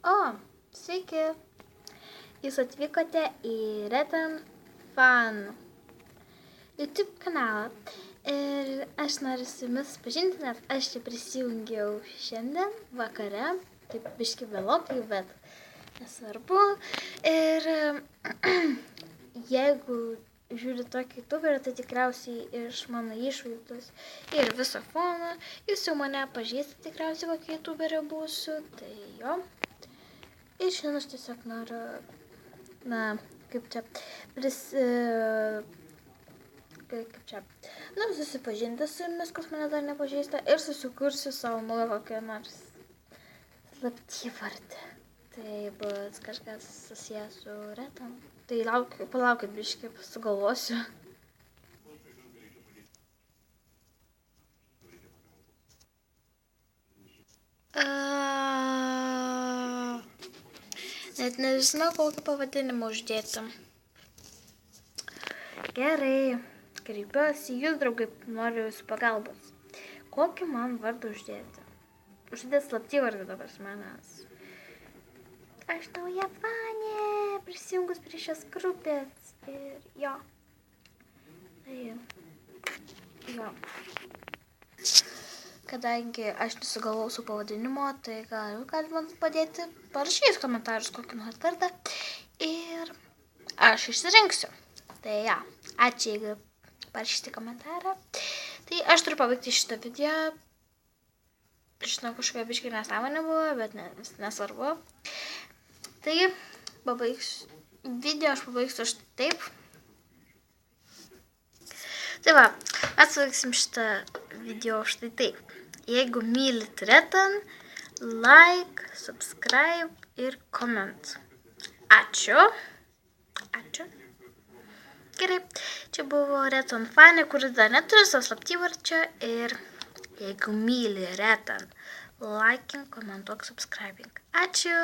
O, sveiki. Jūs atvykote į Retan Fan YouTube kanalą. Ir aš noriu su jumis pažinti, nes aš čia prisijungiau šiandien vakare. Taip biški vėlokai, bet nesvarbu. Ir jeigu žiūri tokį youtuberį, tai tikriausiai iš mano išvaizdos ir viso fono. Jūs jau mane pažįstate tikriausiai, kokį youtuberį būsiu. Tai jo. Ir šiandien aš tiesiog noriu, susipažinti su jumis, kas mane dar nepažįsta, ir susikursiu savo naują kokią nors slaptyvardį. Tai bus kažkas susijęs su Retan. Tai palaukit biškį, sugalvosiu. Net nežinau, kokį pavadinimą uždėti. Gerai, kreipiuosi jūs, draugai, noriu jūsų pagalbos. Kokį man vardą uždėti? Uždėti slaptyvardį dabar manęs. Aš nauja fanė, prisijungus prie šios grupės. Ir jo. Kadangi aš nesugalvosiu pavadinimo, tai gal man padėti parašyti komentarus kokį nors vardą. Ir aš išsirinksiu. Tai ja, ačiū, jeigu parašyti komentarą. Tai aš turiu pabaigti šitą video. Žinau, kažkokia biškai nesąmonė buvo, bet nesvarbu. Tai video aš pabaigsiu štai taip. Tai va, mes pabaigsim šitą video štai taip. Jeigu mylit Retan, like, subscribe ir comment. Ačiū. Gerai, čia buvo Retan fanė, kuris dar neturi savo slaptyvardžio. Ir jeigu myli Retan, like, komentuok, subscribing. Ačiū.